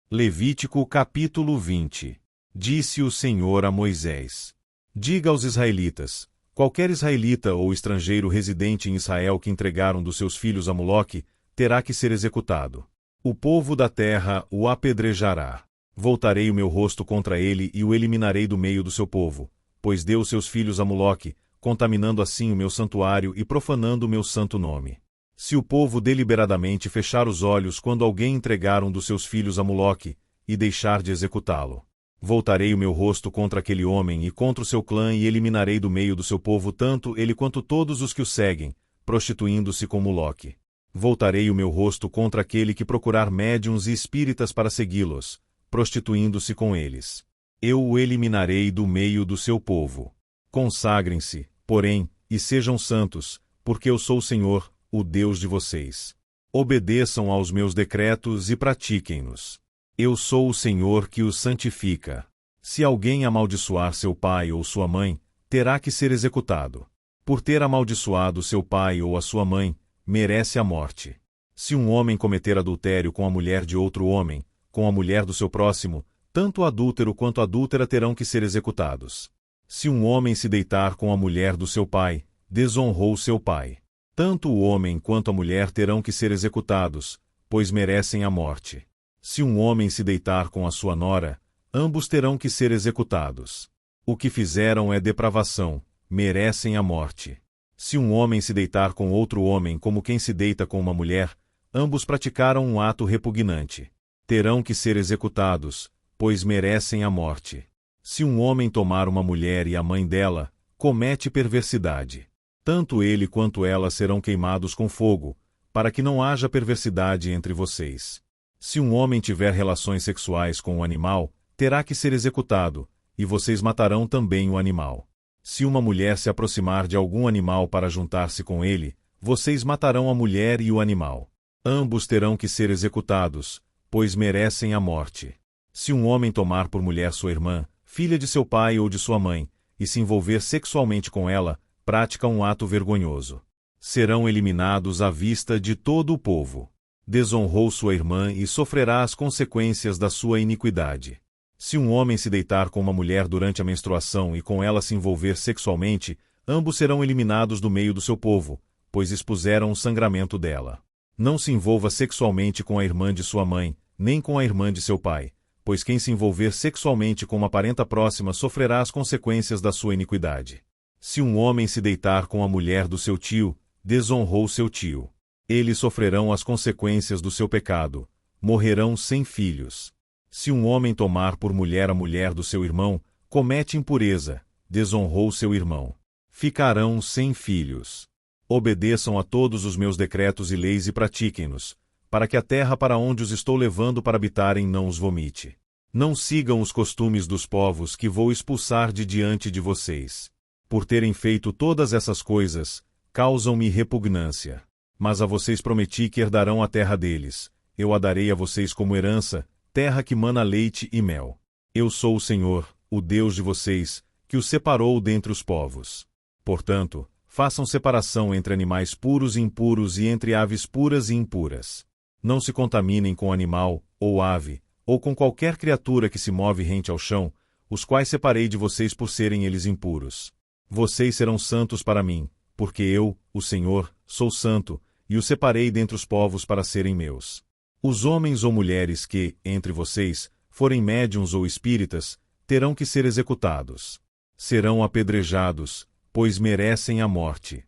Levítico capítulo 20. Disse o Senhor a Moisés: Diga aos israelitas: qualquer israelita ou estrangeiro residente em Israel que entregar um dos seus filhos a Moloque, terá que ser executado. O povo da terra o apedrejará. Voltarei o meu rosto contra ele e o eliminarei do meio do seu povo, pois deu seus filhos a Moloque, contaminando assim o meu santuário e profanando o meu santo nome. Se o povo deliberadamente fechar os olhos quando alguém entregar um dos seus filhos a Moloque, e deixar de executá-lo, voltarei o meu rosto contra aquele homem e contra o seu clã e eliminarei do meio do seu povo tanto ele quanto todos os que o seguem, prostituindo-se com Moloque. Voltarei o meu rosto contra aquele que procurar médiuns e espíritas para segui-los, prostituindo-se com eles. Eu o eliminarei do meio do seu povo. Consagrem-se, porém, e sejam santos, porque eu sou o Senhor, o Deus de vocês. Obedeçam aos meus decretos e pratiquem-nos. Eu sou o Senhor que os santifica. Se alguém amaldiçoar seu pai ou sua mãe, terá que ser executado. Por ter amaldiçoado seu pai ou a sua mãe, merece a morte. Se um homem cometer adultério com a mulher de outro homem, com a mulher do seu próximo, tanto o adúltero quanto a adúltera terão que ser executados. Se um homem se deitar com a mulher do seu pai, desonrou seu pai. Tanto o homem quanto a mulher terão que ser executados, pois merecem a morte. Se um homem se deitar com a sua nora, ambos terão que ser executados. O que fizeram é depravação, merecem a morte. Se um homem se deitar com outro homem como quem se deita com uma mulher, ambos praticaram um ato repugnante. Terão que ser executados, pois merecem a morte. Se um homem tomar uma mulher e a mãe dela, comete perversidade. Tanto ele quanto ela serão queimados com fogo, para que não haja perversidade entre vocês. Se um homem tiver relações sexuais com um animal, terá que ser executado, e vocês matarão também o animal. Se uma mulher se aproximar de algum animal para juntar-se com ele, vocês matarão a mulher e o animal. Ambos terão que ser executados, pois merecem a morte. Se um homem tomar por mulher sua irmã, filha de seu pai ou de sua mãe, e se envolver sexualmente com ela, pratica um ato vergonhoso. Serão eliminados à vista de todo o povo. Desonrou sua irmã e sofrerá as consequências da sua iniquidade. Se um homem se deitar com uma mulher durante a menstruação e com ela se envolver sexualmente, ambos serão eliminados do meio do seu povo, pois expuseram o sangramento dela. Não se envolva sexualmente com a irmã de sua mãe, nem com a irmã de seu pai, pois quem se envolver sexualmente com uma parenta próxima sofrerá as consequências da sua iniquidade. Se um homem se deitar com a mulher do seu tio, desonrou seu tio. Eles sofrerão as consequências do seu pecado, morrerão sem filhos. Se um homem tomar por mulher a mulher do seu irmão, comete impureza, desonrou seu irmão. Ficarão sem filhos. Obedeçam a todos os meus decretos e leis e pratiquem-nos, para que a terra para onde os estou levando para habitarem não os vomite. Não sigam os costumes dos povos que vou expulsar de diante de vocês. Por terem feito todas essas coisas, causam-me repugnância. Mas a vocês prometi que herdarão a terra deles. Eu a darei a vocês como herança, terra que mana leite e mel. Eu sou o Senhor, o Deus de vocês, que os separou dentre os povos. Portanto, façam separação entre animais puros e impuros e entre aves puras e impuras. Não se contaminem com animal, ou ave, ou com qualquer criatura que se move rente ao chão, os quais separei de vocês por serem eles impuros. Vocês serão santos para mim, porque eu, o Senhor, sou santo, e os separei dentre os povos para serem meus. Os homens ou mulheres que, entre vocês, forem médiuns ou espíritas, terão que ser executados. Serão apedrejados, pois merecem a morte.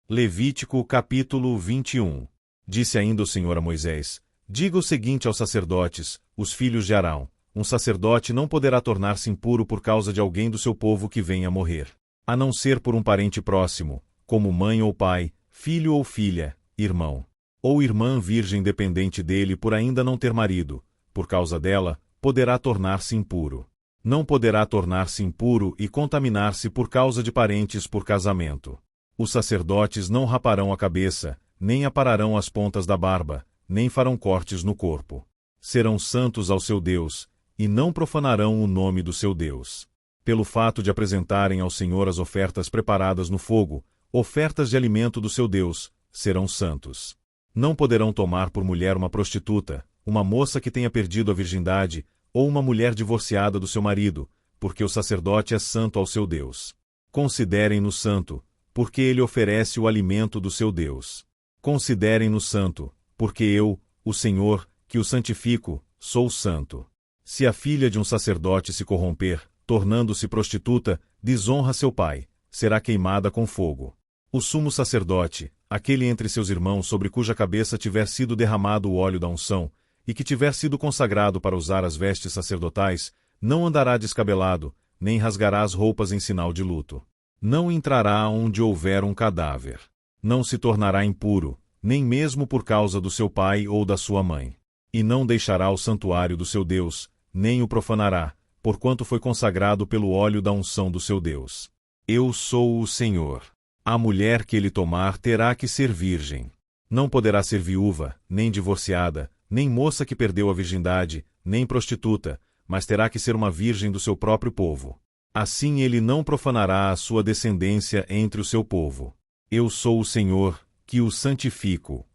Levítico capítulo 21. Disse ainda o Senhor a Moisés: Diga o seguinte aos sacerdotes, os filhos de Arão: um sacerdote não poderá tornar-se impuro por causa de alguém do seu povo que venha a morrer, a não ser por um parente próximo, como mãe ou pai, filho ou filha, irmão, ou irmã virgem dependente dele por ainda não ter marido. Por causa dela, poderá tornar-se impuro. Não poderá tornar-se impuro e contaminar-se por causa de parentes por casamento. Os sacerdotes não raparão a cabeça, nem apararão as pontas da barba, nem farão cortes no corpo. Serão santos ao seu Deus, e não profanarão o nome do seu Deus. Pelo fato de apresentarem ao Senhor as ofertas preparadas no fogo, ofertas de alimento do seu Deus, serão santos. Não poderão tomar por mulher uma prostituta, uma moça que tenha perdido a virgindade, ou uma mulher divorciada do seu marido, porque o sacerdote é santo ao seu Deus. Considerem-no santo, porque ele oferece o alimento do seu Deus. Considerem-no santo, porque eu, o Senhor, que o santifico, sou santo. Se a filha de um sacerdote se corromper, tornando-se prostituta, desonra seu pai, será queimada com fogo. O sumo sacerdote, aquele entre seus irmãos sobre cuja cabeça tiver sido derramado o óleo da unção, e que tiver sido consagrado para usar as vestes sacerdotais, não andará descabelado, nem rasgará as roupas em sinal de luto. Não entrará onde houver um cadáver. Não se tornará impuro, nem mesmo por causa do seu pai ou da sua mãe. E não deixará o santuário do seu Deus, nem o profanará, porquanto foi consagrado pelo óleo da unção do seu Deus. Eu sou o Senhor. A mulher que ele tomar terá que ser virgem. Não poderá ser viúva, nem divorciada, nem moça que perdeu a virgindade, nem prostituta, mas terá que ser uma virgem do seu próprio povo. Assim ele não profanará a sua descendência entre o seu povo. Eu sou o Senhor, que o santifico.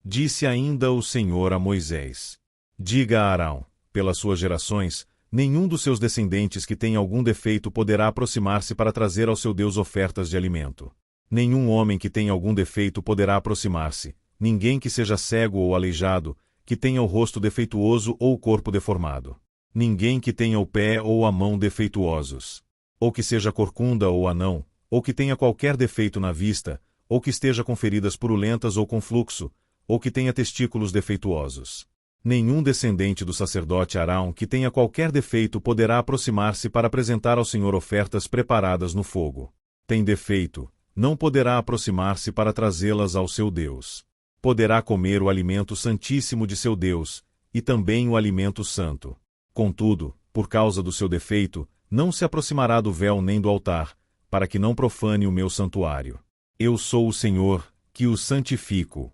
Disse ainda o Senhor a Moisés: Diga a Arão, pelas suas gerações, nenhum dos seus descendentes que tenha algum defeito poderá aproximar-se para trazer ao seu Deus ofertas de alimento. Nenhum homem que tenha algum defeito poderá aproximar-se, ninguém que seja cego ou aleijado, que tenha o rosto defeituoso ou o corpo deformado. Ninguém que tenha o pé ou a mão defeituosos. Ou que seja corcunda ou anão, ou que tenha qualquer defeito na vista, ou que esteja com feridas purulentas ou com fluxo, ou que tenha testículos defeituosos. Nenhum descendente do sacerdote Arão que tenha qualquer defeito poderá aproximar-se para apresentar ao Senhor ofertas preparadas no fogo. Tem defeito, não poderá aproximar-se para trazê-las ao seu Deus. Poderá comer o alimento santíssimo de seu Deus, e também o alimento santo. Contudo, por causa do seu defeito, não se aproximará do véu nem do altar, para que não profane o meu santuário. Eu sou o Senhor, que o santifico.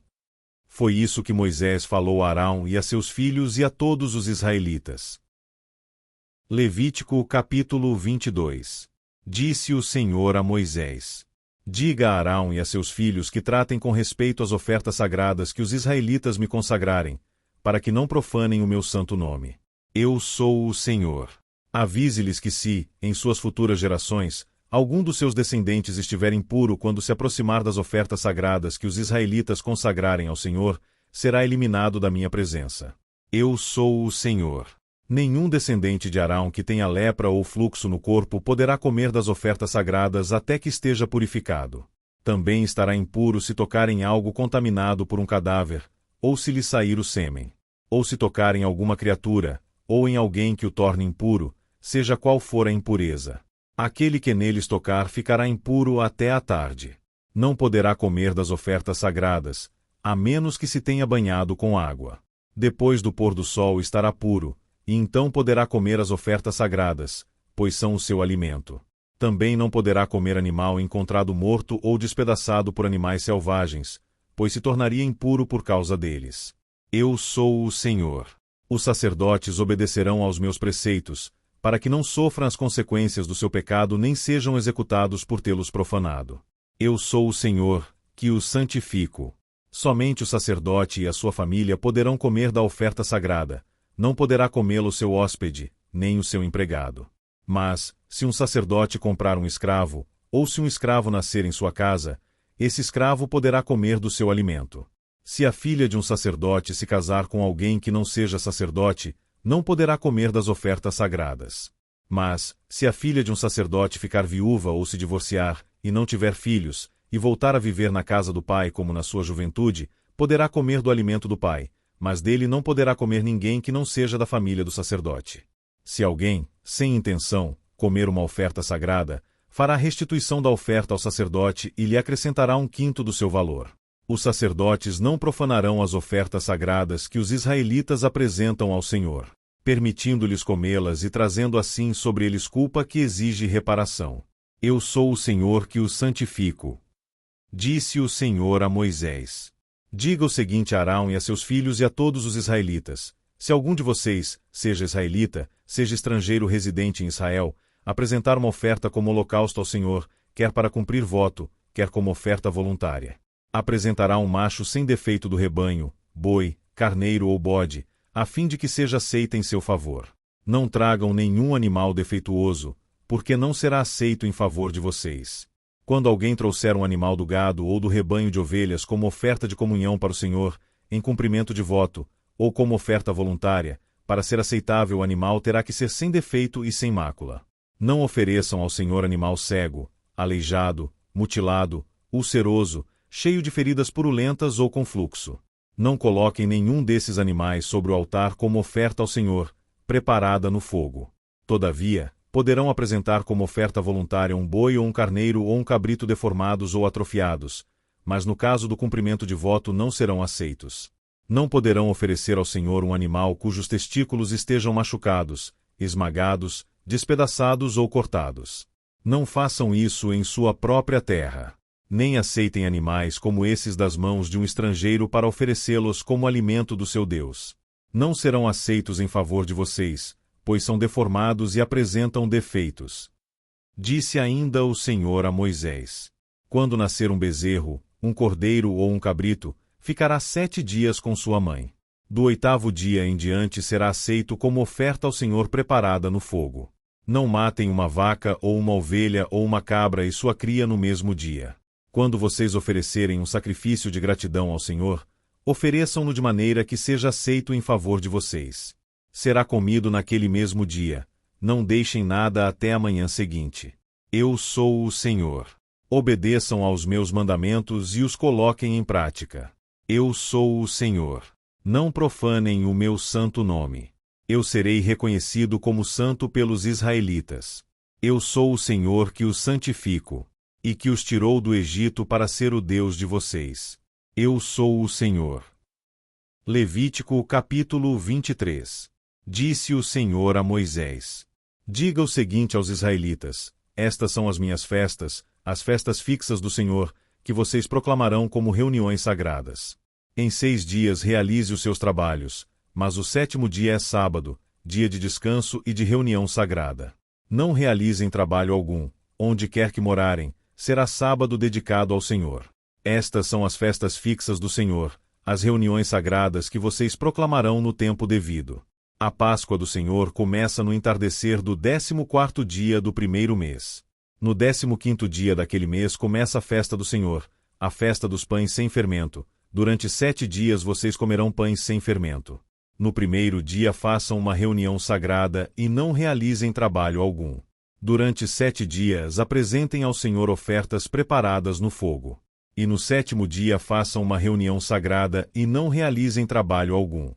Foi isso que Moisés falou a Arão e a seus filhos e a todos os israelitas. Levítico capítulo 22. Disse o Senhor a Moisés: Diga a Arão e a seus filhos que tratem com respeito as ofertas sagradas que os israelitas me consagrarem, para que não profanem o meu santo nome. Eu sou o Senhor. Avise-lhes que se, em suas futuras gerações, algum dos seus descendentes estiver impuro quando se aproximar das ofertas sagradas que os israelitas consagrarem ao Senhor, será eliminado da minha presença. Eu sou o Senhor. Nenhum descendente de Arão que tenha lepra ou fluxo no corpo poderá comer das ofertas sagradas até que esteja purificado. Também estará impuro se tocar em algo contaminado por um cadáver, ou se lhe sair o sêmen, ou se tocar em alguma criatura, ou em alguém que o torne impuro, seja qual for a impureza. Aquele que neles tocar ficará impuro até a tarde. Não poderá comer das ofertas sagradas, a menos que se tenha banhado com água. Depois do pôr do sol estará puro, e então poderá comer as ofertas sagradas, pois são o seu alimento. Também não poderá comer animal encontrado morto ou despedaçado por animais selvagens, pois se tornaria impuro por causa deles. Eu sou o Senhor. Os sacerdotes obedecerão aos meus preceitos, para que não sofram as consequências do seu pecado nem sejam executados por tê-los profanado. Eu sou o Senhor, que os santifico. Somente o sacerdote e a sua família poderão comer da oferta sagrada. Não poderá comê-lo o seu hóspede, nem o seu empregado. Mas, se um sacerdote comprar um escravo, ou se um escravo nascer em sua casa, esse escravo poderá comer do seu alimento. Se a filha de um sacerdote se casar com alguém que não seja sacerdote, não poderá comer das ofertas sagradas. Mas, se a filha de um sacerdote ficar viúva ou se divorciar, e não tiver filhos, e voltar a viver na casa do pai como na sua juventude, poderá comer do alimento do pai, mas dele não poderá comer ninguém que não seja da família do sacerdote. Se alguém, sem intenção, comer uma oferta sagrada, fará restituição da oferta ao sacerdote e lhe acrescentará 1/5 do seu valor. Os sacerdotes não profanarão as ofertas sagradas que os israelitas apresentam ao Senhor, permitindo-lhes comê-las e trazendo assim sobre eles culpa que exige reparação. Eu sou o Senhor que os santifico. Disse o Senhor a Moisés: Diga o seguinte a Arão e a seus filhos e a todos os israelitas: se algum de vocês, seja israelita, seja estrangeiro residente em Israel, apresentar uma oferta como holocausto ao Senhor, quer para cumprir voto, quer como oferta voluntária, apresentará um macho sem defeito do rebanho, boi, carneiro ou bode, a fim de que seja aceita em seu favor. Não tragam nenhum animal defeituoso, porque não será aceito em favor de vocês. Quando alguém trouxer um animal do gado ou do rebanho de ovelhas como oferta de comunhão para o Senhor, em cumprimento de voto, ou como oferta voluntária, para ser aceitável o animal terá que ser sem defeito e sem mácula. Não ofereçam ao Senhor animal cego, aleijado, mutilado, ulceroso, cheio de feridas purulentas ou com fluxo. Não coloquem nenhum desses animais sobre o altar como oferta ao Senhor, preparada no fogo. Todavia, poderão apresentar como oferta voluntária um boi ou um carneiro ou um cabrito deformados ou atrofiados, mas no caso do cumprimento de voto não serão aceitos. Não poderão oferecer ao Senhor um animal cujos testículos estejam machucados, esmagados, despedaçados ou cortados. Não façam isso em sua própria terra. Nem aceitem animais como esses das mãos de um estrangeiro para oferecê-los como alimento do seu Deus. Não serão aceitos em favor de vocês, pois são deformados e apresentam defeitos. Disse ainda o Senhor a Moisés: quando nascer um bezerro, um cordeiro ou um cabrito, ficará 7 dias com sua mãe. Do 8º dia em diante será aceito como oferta ao Senhor preparada no fogo. Não matem uma vaca ou uma ovelha ou uma cabra e sua cria no mesmo dia. Quando vocês oferecerem um sacrifício de gratidão ao Senhor, ofereçam-no de maneira que seja aceito em favor de vocês. Será comido naquele mesmo dia. Não deixem nada até a manhã seguinte. Eu sou o Senhor. Obedeçam aos meus mandamentos e os coloquem em prática. Eu sou o Senhor. Não profanem o meu santo nome. Eu serei reconhecido como santo pelos israelitas. Eu sou o Senhor que os santifico, e que os tirou do Egito para ser o Deus de vocês. Eu sou o Senhor. Levítico capítulo 23. Disse o Senhor a Moisés: diga o seguinte aos israelitas: estas são as minhas festas, as festas fixas do Senhor, que vocês proclamarão como reuniões sagradas. Em 6 dias realize os seus trabalhos, mas o 7º dia é sábado, dia de descanso e de reunião sagrada. Não realizem trabalho algum, onde quer que morarem, será sábado dedicado ao Senhor. Estas são as festas fixas do Senhor, as reuniões sagradas que vocês proclamarão no tempo devido. A Páscoa do Senhor começa no entardecer do 14º dia do 1º mês. No 15º dia daquele mês começa a festa do Senhor, a festa dos pães sem fermento. Durante 7 dias vocês comerão pães sem fermento. No 1º dia façam uma reunião sagrada e não realizem trabalho algum. Durante 7 dias apresentem ao Senhor ofertas preparadas no fogo. E no 7º dia façam uma reunião sagrada e não realizem trabalho algum.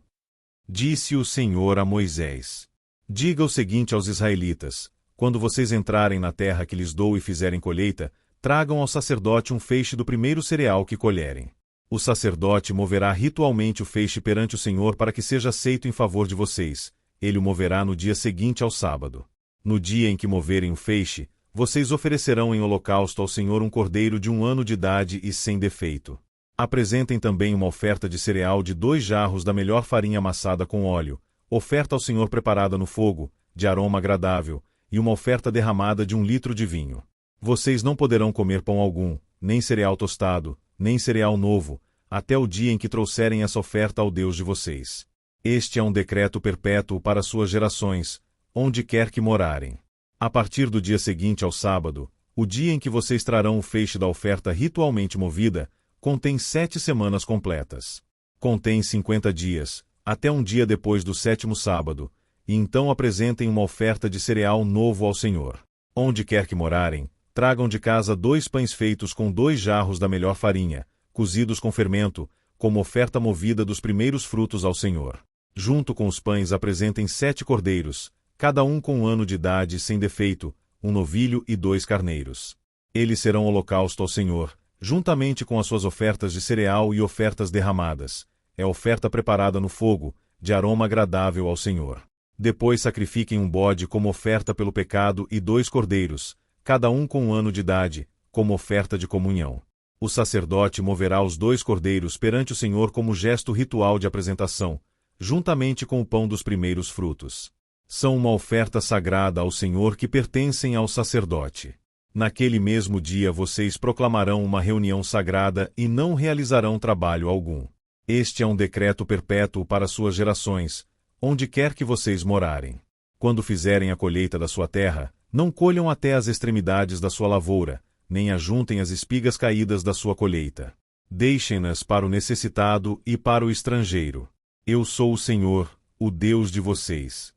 Disse o Senhor a Moisés: diga o seguinte aos israelitas: quando vocês entrarem na terra que lhes dou e fizerem colheita, tragam ao sacerdote um feixe do primeiro cereal que colherem. O sacerdote moverá ritualmente o feixe perante o Senhor para que seja aceito em favor de vocês. Ele o moverá no dia seguinte ao sábado. No dia em que moverem o feixe, vocês oferecerão em holocausto ao Senhor um cordeiro de 1 ano de idade e sem defeito. Apresentem também uma oferta de cereal de 2 jarros da melhor farinha amassada com óleo, oferta ao Senhor preparada no fogo, de aroma agradável, e uma oferta derramada de 1 litro de vinho. Vocês não poderão comer pão algum, nem cereal tostado, nem cereal novo, até o dia em que trouxerem essa oferta ao Deus de vocês. Este é um decreto perpétuo para suas gerações, onde quer que morarem. A partir do dia seguinte ao sábado, o dia em que vocês trarão o feixe da oferta ritualmente movida, contém 7 semanas completas. Contém 50 dias, até um dia depois do 7º sábado, e então apresentem uma oferta de cereal novo ao Senhor. Onde quer que morarem, tragam de casa 2 pães feitos com 2 jarros da melhor farinha, cozidos com fermento, como oferta movida dos primeiros frutos ao Senhor. Junto com os pães apresentem 7 cordeiros, cada um com 1 ano de idade sem defeito, um novilho e 2 carneiros. Eles serão holocausto ao Senhor, juntamente com as suas ofertas de cereal e ofertas derramadas. É oferta preparada no fogo, de aroma agradável ao Senhor. Depois sacrifiquem um bode como oferta pelo pecado e 2 cordeiros, cada um com 1 ano de idade, como oferta de comunhão. O sacerdote moverá os 2 cordeiros perante o Senhor como gesto ritual de apresentação, juntamente com o pão dos primeiros frutos. São uma oferta sagrada ao Senhor que pertencem ao sacerdote. Naquele mesmo dia vocês proclamarão uma reunião sagrada e não realizarão trabalho algum. Este é um decreto perpétuo para suas gerações, onde quer que vocês morarem. Quando fizerem a colheita da sua terra, não colham até as extremidades da sua lavoura, nem ajuntem as espigas caídas da sua colheita. Deixem-nas para o necessitado e para o estrangeiro. Eu sou o Senhor, o Deus de vocês.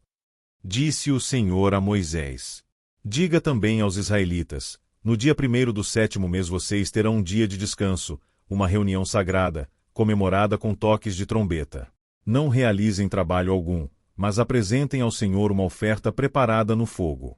Disse o Senhor a Moisés: Diga também aos israelitas: no dia 1º do 7º mês vocês terão um dia de descanso, uma reunião sagrada, comemorada com toques de trombeta. Não realizem trabalho algum, mas apresentem ao Senhor uma oferta preparada no fogo.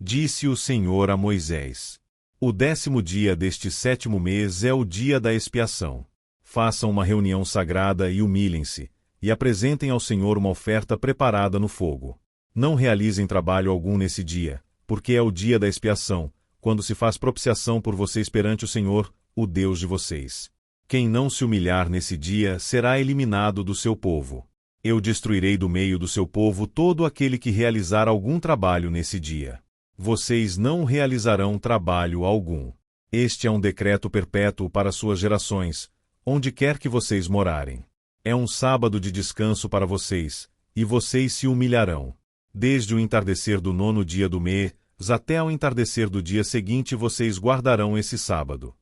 Disse o Senhor a Moisés: O 10º dia deste 7º mês é o dia da expiação. Façam uma reunião sagrada e humilhem-se, e apresentem ao Senhor uma oferta preparada no fogo. Não realizem trabalho algum nesse dia, porque é o dia da expiação, quando se faz propiciação por vocês perante o Senhor, o Deus de vocês. Quem não se humilhar nesse dia será eliminado do seu povo. Eu destruirei do meio do seu povo todo aquele que realizar algum trabalho nesse dia. Vocês não realizarão trabalho algum. Este é um decreto perpétuo para suas gerações, onde quer que vocês morarem. É um sábado de descanso para vocês, e vocês se humilharão. Desde o entardecer do 9º dia do mês até ao entardecer do dia seguinte vocês guardarão esse sábado.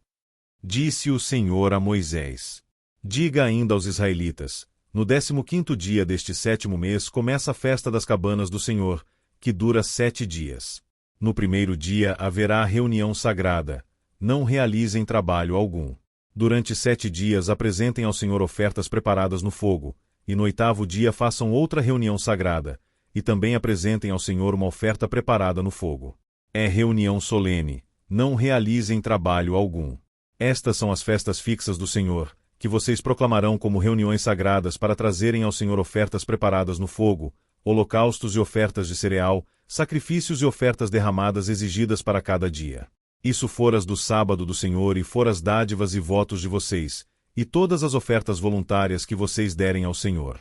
Disse o Senhor a Moisés: Diga ainda aos israelitas: no 15º dia deste 7º mês começa a festa das cabanas do Senhor, que dura 7 dias. No 1º dia haverá reunião sagrada. Não realizem trabalho algum. Durante 7 dias apresentem ao Senhor ofertas preparadas no fogo, e no 8º dia façam outra reunião sagrada, e também apresentem ao Senhor uma oferta preparada no fogo. É reunião solene. Não realizem trabalho algum. Estas são as festas fixas do Senhor, que vocês proclamarão como reuniões sagradas para trazerem ao Senhor ofertas preparadas no fogo, holocaustos e ofertas de cereal, sacrifícios e ofertas derramadas exigidas para cada dia. Isso foras do sábado do Senhor e foras dádivas e votos de vocês, e todas as ofertas voluntárias que vocês derem ao Senhor.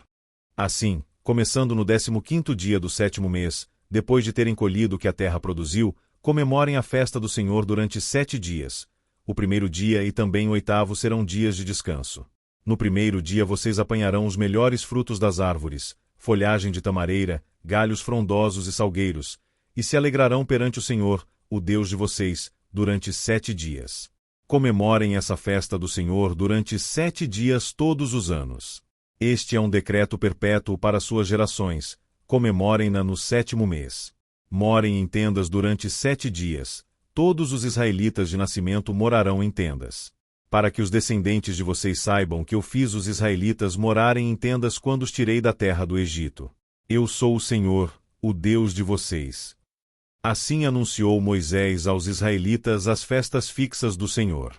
Assim, começando no 15º dia do 7º mês, depois de terem colhido o que a terra produziu, comemorem a festa do Senhor durante 7 dias. O 1º dia e também o 8º serão dias de descanso. No 1º dia vocês apanharão os melhores frutos das árvores, folhagem de tamareira, galhos frondosos e salgueiros, e se alegrarão perante o Senhor, o Deus de vocês, durante 7 dias. Comemorem essa festa do Senhor durante 7 dias todos os anos. Este é um decreto perpétuo para suas gerações. Comemorem-na no 7º mês. Morem em tendas durante 7 dias. Todos os israelitas de nascimento morarão em tendas. Para que os descendentes de vocês saibam que eu fiz os israelitas morarem em tendas quando os tirei da terra do Egito. Eu sou o Senhor, o Deus de vocês. Assim anunciou Moisés aos israelitas as festas fixas do Senhor.